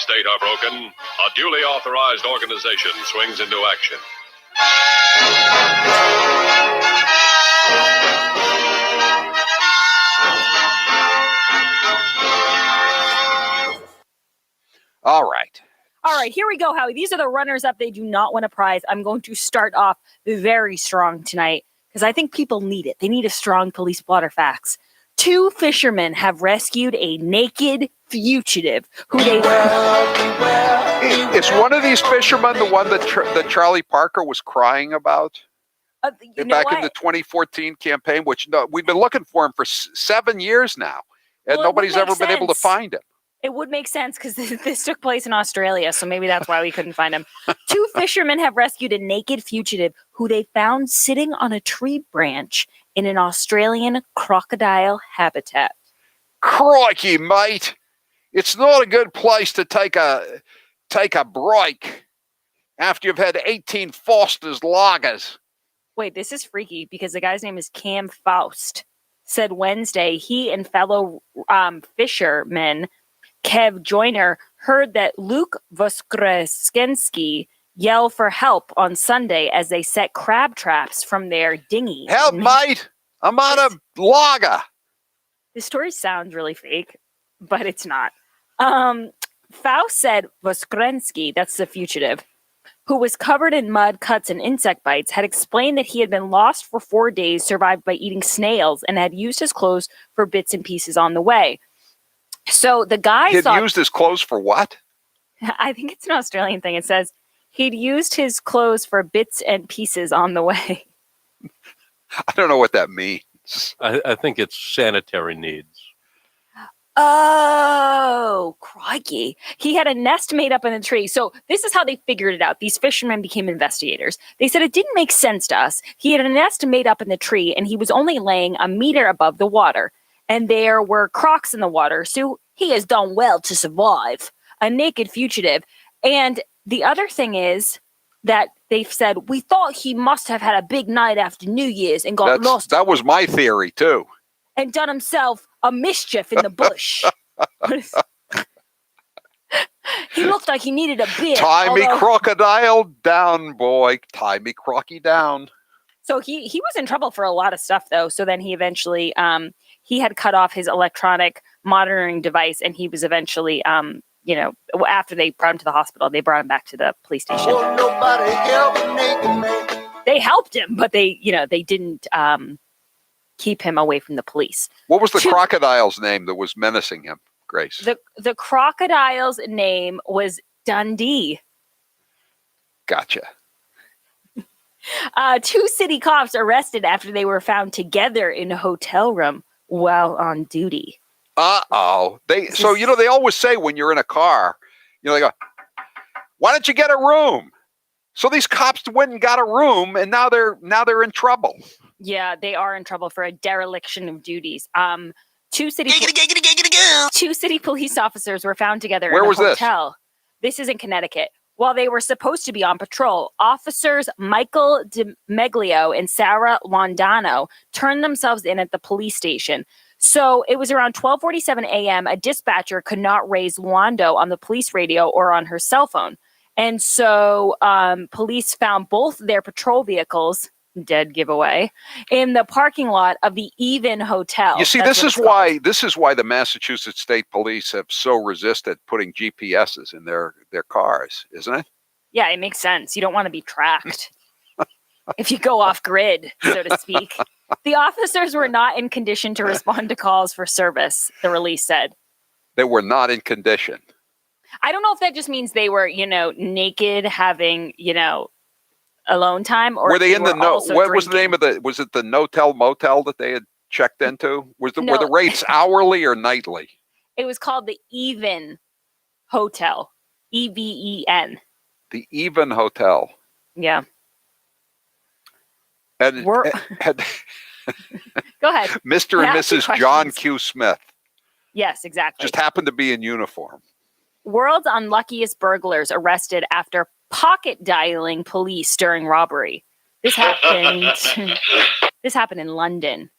state are broken, a duly authorized organization swings into action. All right. All right, here we go, Howie. These are the runners-up. They do not win a prize. I'm going to start off very strong tonight because I think people need it. They need a strong police blotter facts. 2 fishermen have rescued a naked fugitive who they... Is one of these fishermen the one that Charlie Parker was crying about? Back in the 2014 campaign, which we've been looking for him for 7 years now, and nobody's ever been able to find him. It would make sense because this took place in Australia, so maybe that's why we couldn't find him. 2 fishermen have rescued a naked fugitive who they found sitting on a tree branch in an Australian crocodile habitat. Crikey, mate. It's not a good place to take a break after you've had 18 Foster's lagers. Wait, this is freaky because the guy's name is Cam Faust. Said Wednesday he and fellow fishermen Kev Joyner heard that Luke Voskresensky yell for help on Sunday as they set crab traps from their dinghy. Help, mate! I'm on a lager. This story sounds really fake, but it's not. Faust said Voskresensky, that's the fugitive, who was covered in mud, cuts, and insect bites, had explained that he had been lost for 4 days, survived by eating snails, and had used his clothes for bits and pieces on the way. So the guy used his clothes for what? I think it's an Australian thing. It says he'd used his clothes for bits and pieces on the way. I don't know what that means. I think it's sanitary needs. Oh, crikey. He had a nest made up in a tree. So this is how they figured it out. These fishermen became investigators. They said it didn't make sense to us. He had a nest made up in the tree, and he was only laying a meter above the water. And there were crocs in the water, so he has done well to survive. A naked fugitive. And the other thing is that they've said, we thought he must have had a big night after New Year's and got lost. That was my theory, too. And done himself a mischief in the bush. He looked like he needed a beer. Tie me crocodile down, boy. Tie me crocky down. So he was in trouble for a lot of stuff, though. So then he eventually... he had cut off his electronic monitoring device, and he was eventually, after they brought him to the hospital, they brought him back to the police station. They helped him, but they didn't keep him away from the police. What was the crocodile's name that was menacing him, Grace? The crocodile's name was Dundee. Gotcha. 2 city cops arrested after they were found together in a hotel room while on duty. Uh-oh. They always say when you're in a car, they go, why don't you get a room? So these cops went and got a room, and now they're in trouble. Yeah, they are in trouble for a dereliction of duties. 2 city police officers were found together in a hotel. This is in Connecticut. While they were supposed to be on patrol, officers Michael DiMeglio and Sarah Londano turned themselves in at the police station. So it was around 12:47 a.m. A dispatcher could not raise Londo on the police radio or on her cell phone. And so police found both their patrol vehicles, dead giveaway, in the parking lot of the Even Hotel. You see, this is why the Massachusetts State Police have so resisted putting GPSs in their cars, isn't it? Yeah, it makes sense. You don't want to be tracked if you go off grid, so to speak. The officers were not in condition to respond to calls for service, the release said. They were not in condition. I don't know if that just means they were, naked, having, alone time, or were they in the what was the name of was it the Notel Motel that they had checked into? Were the rates hourly or nightly? It was called the Even Hotel. EVEN. The Even Hotel. Yeah. And go ahead. Mr. and Mrs. John Q. Smith. Yes, exactly. Just happened to be in uniform. World's unluckiest burglars arrested after pocket dialing police during robbery. This happened in London.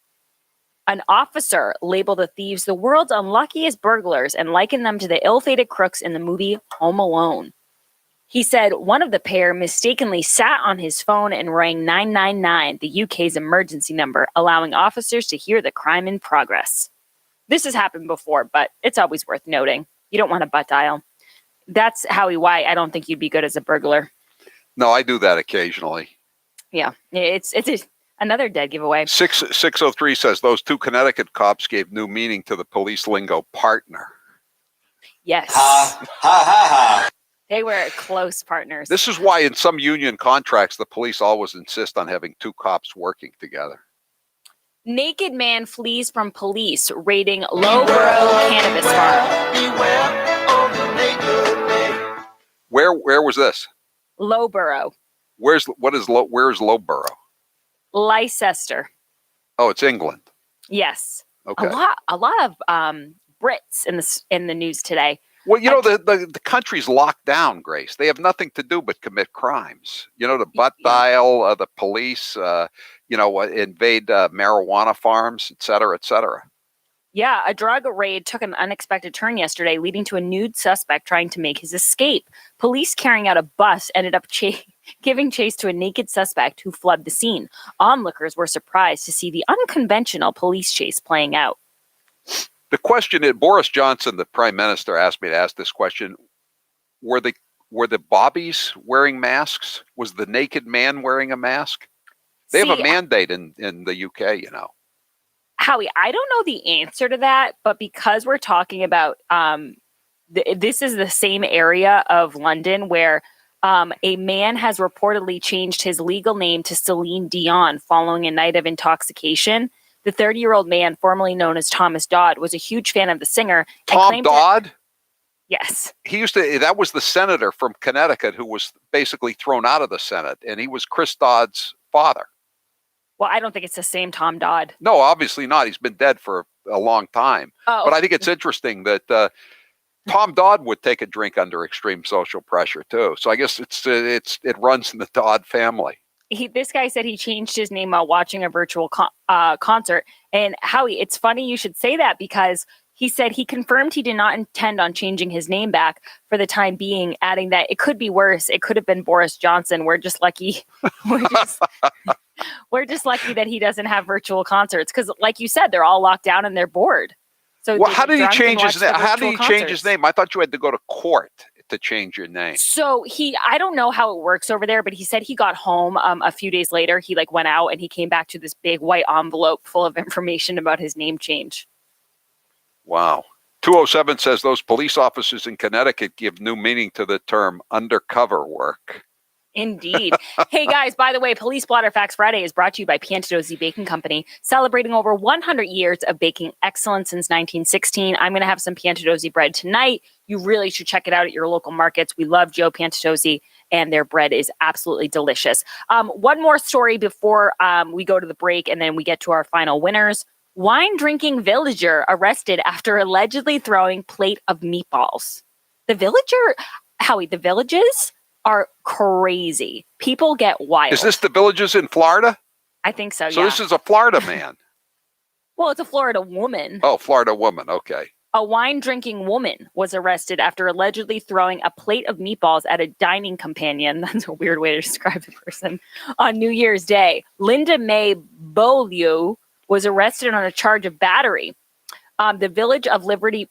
An officer labeled the thieves the world's unluckiest burglars and likened them to the ill-fated crooks in the movie Home Alone. He said one of the pair mistakenly sat on his phone and rang 999, the UK's emergency number, allowing officers to hear the crime in progress. This has happened before, but it's always worth noting. You don't want to butt dial. That's Howie, why I don't think you'd be good as a burglar. No, I do that occasionally. Yeah, it's another dead giveaway. 603 says those two Connecticut cops gave new meaning to the police lingo partner. Yes. Ha, ha, ha, ha. They were close partners. This is why in some union contracts, the police always insist on having two cops working together. Naked man flees from police raiding Lowborough cannabis farm. Where was this? Lowborough. Where's Lowborough? Leicester. Oh, it's England. Yes. Okay. A lot of Brits in the news today. Well, you know, the country's locked down, Grace. They have nothing to do but commit crimes. You know, the butt dial, the police, invade marijuana farms, et cetera, et cetera. Yeah, a drug raid took an unexpected turn yesterday, leading to a nude suspect trying to make his escape. Police carrying out a bus ended up giving chase to a naked suspect who fled the scene. Onlookers were surprised to see the unconventional police chase playing out. The question is, Boris Johnson, the prime minister, asked me to ask this question. Were the bobbies wearing masks? Was the naked man wearing a mask? They have a mandate in the UK, you know. Howie, I don't know the answer to that, but because we're talking about this is the same area of London where a man has reportedly changed his legal name to Celine Dion following a night of intoxication. The 30-year-old man, formerly known as Thomas Dodd, was a huge fan of the singer. Tom Dodd? Yes. That was the senator from Connecticut who was basically thrown out of the Senate, and he was Chris Dodd's father. Well, I don't think it's the same Tom Dodd. No, obviously not. He's been dead for a long time. Oh. But I think it's interesting that Tom Dodd would take a drink under extreme social pressure too. So I guess it runs in the Dodd family. This guy said he changed his name while watching a virtual concert. And Howie, it's funny you should say that because he said he confirmed he did not intend on changing his name back for the time being, adding that it could be worse. It could have been Boris Johnson. We're just lucky. We're just lucky that he doesn't have virtual concerts because, like you said, they're all locked down and they're bored. So, well, how did he change his name? How did he change his name? I thought you had to go to court to change your name. So I don't know how it works over there, but he said he got home a few days later. He went out and he came back to this big white envelope full of information about his name change. Wow. 207 says those police officers in Connecticut give new meaning to the term undercover work. Indeed. Hey, guys, by the way, Police Blotter Fax Friday is brought to you by Piantadosi Baking Company, celebrating over 100 years of baking excellence since 1916. I'm going to have some Piantadosi bread tonight. You really should check it out at your local markets. We love Joe Piantadosi, and their bread is absolutely delicious. One more story before we go to the break, and then we get to our final winners. Wine-drinking villager arrested after allegedly throwing plate of meatballs. The villages are crazy. People get wild. Is this the villages in Florida? I think so, So yeah. this is a Florida man. Well, it's a Florida woman. Oh, Florida woman. Okay. A wine-drinking woman was arrested after allegedly throwing a plate of meatballs at a dining companion. That's a weird way to describe the person. On New Year's Day. Linda Mae Beaulieu was arrested on a charge of battery. The village of Liberty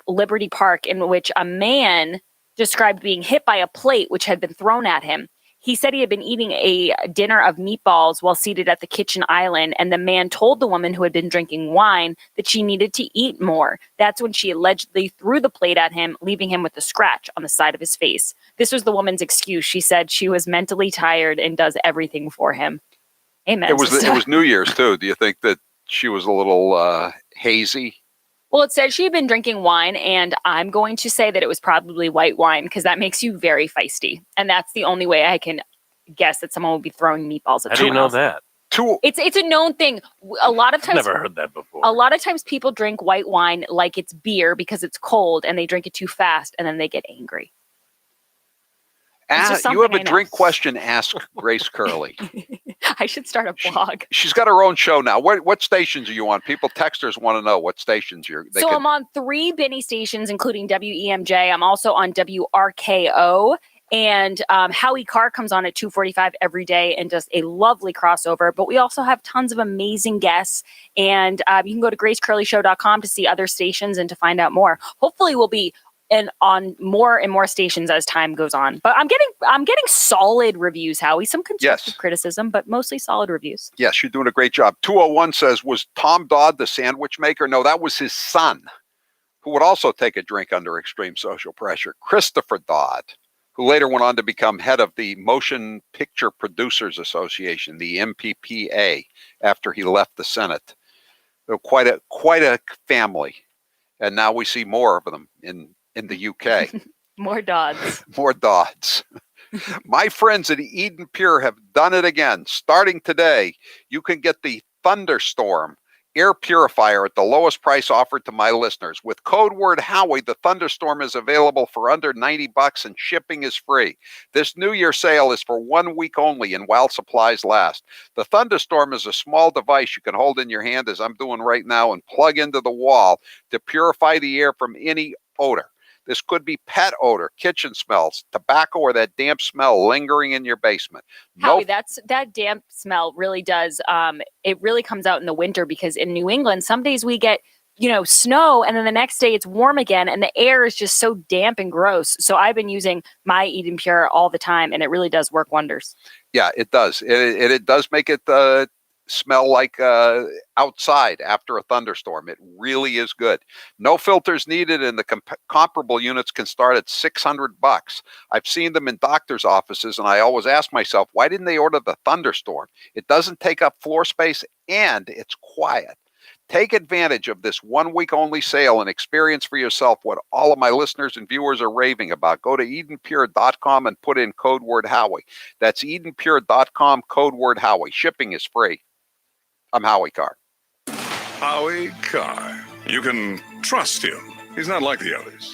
Park, in which a man described being hit by a plate which had been thrown at him. He said he had been eating a dinner of meatballs while seated at the kitchen island, and the man told the woman who had been drinking wine that she needed to eat more. That's when she allegedly threw the plate at him, leaving him with a scratch on the side of his face. This was the woman's excuse. She said she was mentally tired and does everything for him. Amen. It was New Year's too. Do you think that she was a little hazy? Well, it said she had been drinking wine, and I'm going to say that it was probably white wine because that makes you very feisty. And that's the only way I can guess that someone would be throwing meatballs at someone else. How do you know that? It's a known thing. A lot of times, I've never heard that before. A lot of times people drink white wine like it's beer because it's cold and they drink it too fast and then they get angry. You have a drink question, ask Grace Curley. I should start a blog. She's got her own show now. What stations are you on? People, texters want to know what stations you're. I'm on 3 Benny stations, including WEMJ. I'm also on WRKO. And Howie Carr comes on at 2:45 every day and does a lovely crossover. But we also have tons of amazing guests. And you can go to gracecurleyshow.com to see other stations and to find out more. Hopefully we'll be on more and more stations as time goes on. But I'm getting solid reviews, Howie. Some constructive criticism, but mostly solid reviews. Yes, you're doing a great job. 201 says, was Tom Dodd the sandwich maker? No, that was his son, who would also take a drink under extreme social pressure. Christopher Dodd, who later went on to become head of the Motion Picture Producers Association, the MPPA, after he left the Senate. So quite a family. And now we see more of them in the UK. More Dodds. More Dodds. My friends at Eden Pure have done it again. Starting today, you can get the Thunderstorm air purifier at the lowest price offered to my listeners. With code word Howie, the Thunderstorm is available for under $90 and shipping is free. This New Year sale is for 1 week only and while supplies last. The Thunderstorm is a small device you can hold in your hand, as I'm doing right now, and plug into the wall to purify the air from any odor. This could be pet odor, kitchen smells, tobacco, or that damp smell lingering in your basement. Howie, that damp smell really does. It really comes out in the winter, because in New England, some days we get, snow, and then the next day it's warm again, and the air is just so damp and gross. So I've been using my Eden Pure all the time, and it really does work wonders. Yeah, it does. It does make it smell like outside after a thunderstorm. It really is good. No filters needed, and the comparable units can start at $600. I've seen them in doctors' offices, and I always ask myself, why didn't they order the Thunderstorm? It doesn't take up floor space, and it's quiet. Take advantage of this 1 week only sale and experience for yourself what all of my listeners and viewers are raving about. Go to EdenPure.com and put in code word Howie. That's EdenPure.com, code word Howie. Shipping is free. I'm Howie Carr. Howie Carr. You can trust him. He's not like the others.